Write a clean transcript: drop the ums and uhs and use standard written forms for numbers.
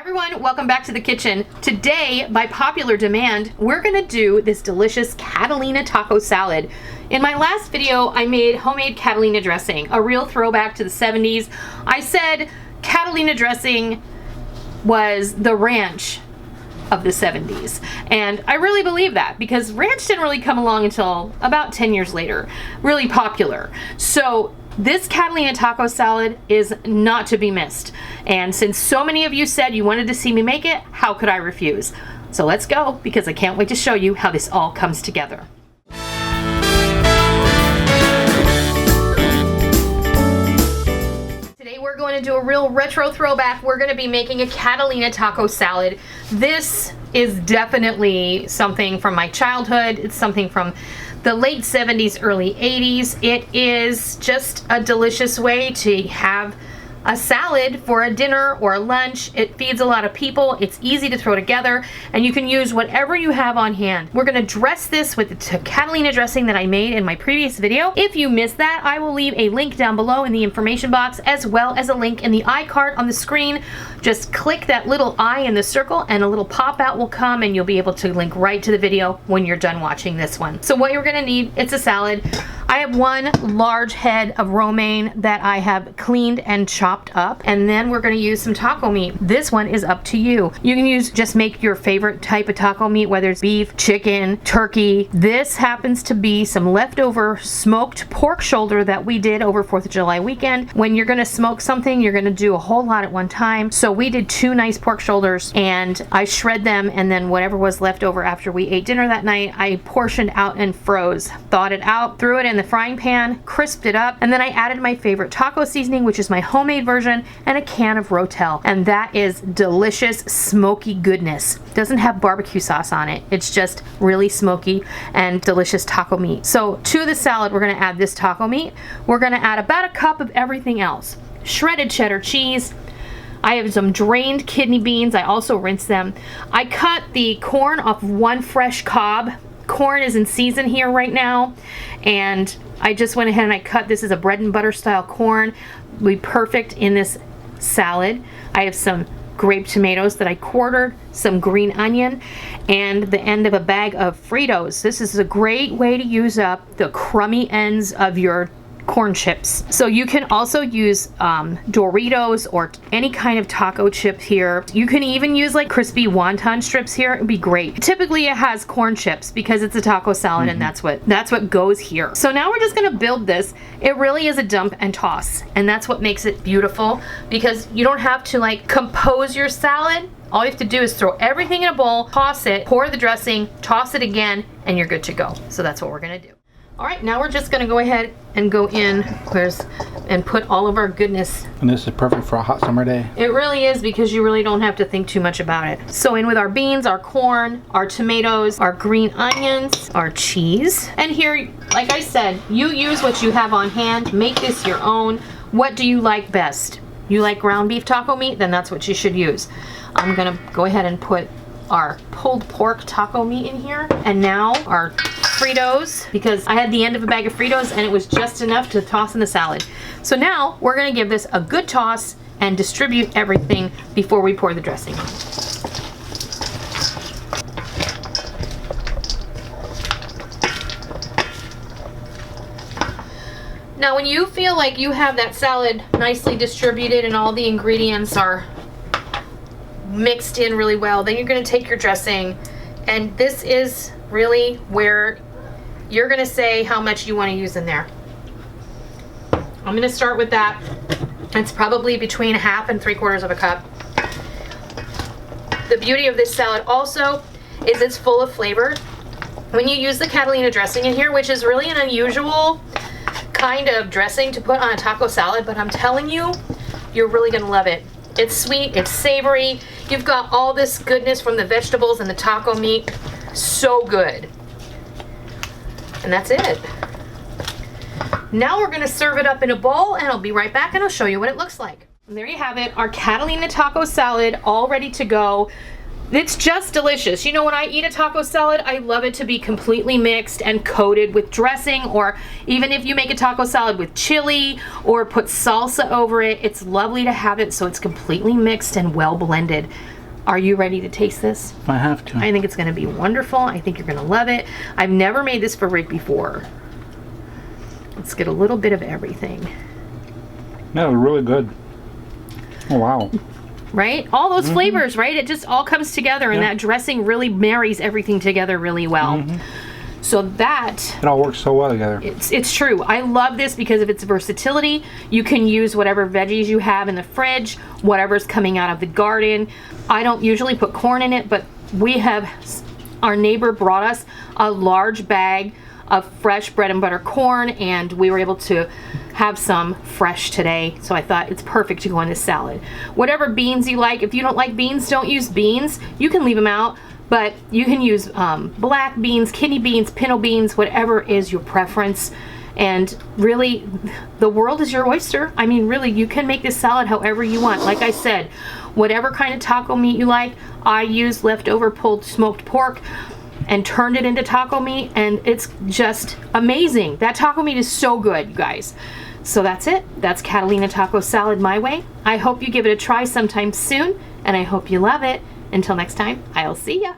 Everyone, welcome back to the kitchen. Today, by popular demand, we're gonna do this delicious Catalina taco salad. In my last video, I made homemade Catalina dressing, a real throwback to the 70s. I said Catalina dressing was the ranch of the 70s. And I really believe that because ranch didn't really come along until about 10 years later, really popular. So this Catalina taco salad is not to be missed. And since so many of you said you wanted to see me make it, how could I refuse? So let's go, because I can't wait to show you how this all comes together. Today we're going to do a real retro throwback. We're going to be making a Catalina taco salad. This is definitely something from my childhood. It's something from the late 70s, early 80s. It is just a delicious way to have a salad for a dinner or a lunch. It feeds a lot of people. It's easy to throw together, and you can use whatever you have on hand. We're gonna dress this with the Catalina dressing that I made in my previous video. If you missed that, I will leave a link down below in the information box, as well as a link in the iCard on the screen. Just click that little eye in the circle and a little pop-out will come, and you'll be able to link right to the video when you're done watching this one. So what you're gonna need, it's a salad. I have one large head of romaine that I have cleaned and chopped up, and then we're going to use some taco meat. This one is up to you. You can just make your favorite type of taco meat, whether it's beef, chicken, turkey. This happens to be some leftover smoked pork shoulder that we did over 4th of July weekend. When you're going to smoke something, you're going to do a whole lot at one time. So we did 2 nice pork shoulders, and I shred them, and then whatever was left over after we ate dinner that night, I portioned out and froze. Thawed it out, threw it in the frying pan, crisped it up, and then I added my favorite taco seasoning, which is my homemade version, and a can of Rotel. And that is delicious, smoky goodness. Doesn't have barbecue sauce on it. It's just really smoky and delicious taco meat. So to the salad, we're gonna add this taco meat. We're gonna add about a cup of everything else. Shredded cheddar cheese. I have some drained kidney beans. I also rinsed them. I cut the corn off one fresh cob. Corn is in season here right now, and I just went ahead and I cut this as a bread and butter style corn. Will be perfect in this salad. I have some grape tomatoes that I quartered, some green onion, and the end of a bag of Fritos. This is a great way to use up the crummy ends of your corn chips. So you can also use Doritos or any kind of taco chip here. You can even use like crispy wonton strips here. It'd be great. Typically it has corn chips because it's a taco salad, and that's what goes here. So now we're just gonna build this. It really is a dump and toss, and that's what makes it beautiful, because you don't have to like compose your salad. All you have to do is throw everything in a bowl, toss it, pour the dressing, toss it again, and you're good to go. So that's what we're gonna do. All right, now we're just gonna go ahead and go in and put all of our goodness. And this is perfect for a hot summer day. It really is, because you really don't have to think too much about it. So in with our beans, our corn, our tomatoes, our green onions, our cheese. And here, like I said, you use what you have on hand. Make this your own. What do you like best? You like ground beef taco meat? Then that's what you should use. I'm gonna go ahead and put our pulled pork taco meat in here. And now our Fritos, because I had the end of a bag of Fritos and it was just enough to toss in the salad. So now we're gonna give this a good toss and distribute everything before we pour the dressing. Now when you feel like you have that salad nicely distributed and all the ingredients are mixed in really well, then you're gonna take your dressing, and this is really where you're gonna say how much you wanna use in there. I'm gonna start with that. It's probably between 1/2 and 3/4 of a cup. The beauty of this salad also is it's full of flavor. When you use the Catalina dressing in here, which is really an unusual kind of dressing to put on a taco salad, but I'm telling you, you're really gonna love it. It's sweet, it's savory. You've got all this goodness from the vegetables and the taco meat. So good. And that's it. Now we're gonna serve it up in a bowl, and I'll be right back and I'll show you what it looks like. And there you have it, our Catalina taco salad all ready to go. It's just delicious. You know, when I eat a taco salad, I love it to be completely mixed and coated with dressing, or even if you make a taco salad with chili or put salsa over it, it's lovely to have it so it's completely mixed and well blended. Are you ready to taste this? I have to. I think it's going to be wonderful. I think you're going to love it. I've never made this for Rick before. Let's get a little bit of everything. That was really good. Oh, wow. Right? All those flavors, right? It just all comes together, and that dressing really marries everything together really well. So that... It all works so well together. It's true. I love this because of its versatility. You can use whatever veggies you have in the fridge, whatever's coming out of the garden. I don't usually put corn in it, but our neighbor brought us a large bag of fresh bread and butter corn, and we were able to have some fresh today. So I thought it's perfect to go in this salad. Whatever beans you like. If you don't like beans, don't use beans. You can leave them out. But you can use black beans, kidney beans, pinto beans, whatever is your preference. And really, the world is your oyster. I mean, really, you can make this salad however you want. Like I said, whatever kind of taco meat you like. I used leftover pulled smoked pork and turned it into taco meat, and it's just amazing. That taco meat is so good, you guys. So that's it. That's Catalina taco salad my way. I hope you give it a try sometime soon, and I hope you love it. Until next time, I'll see ya.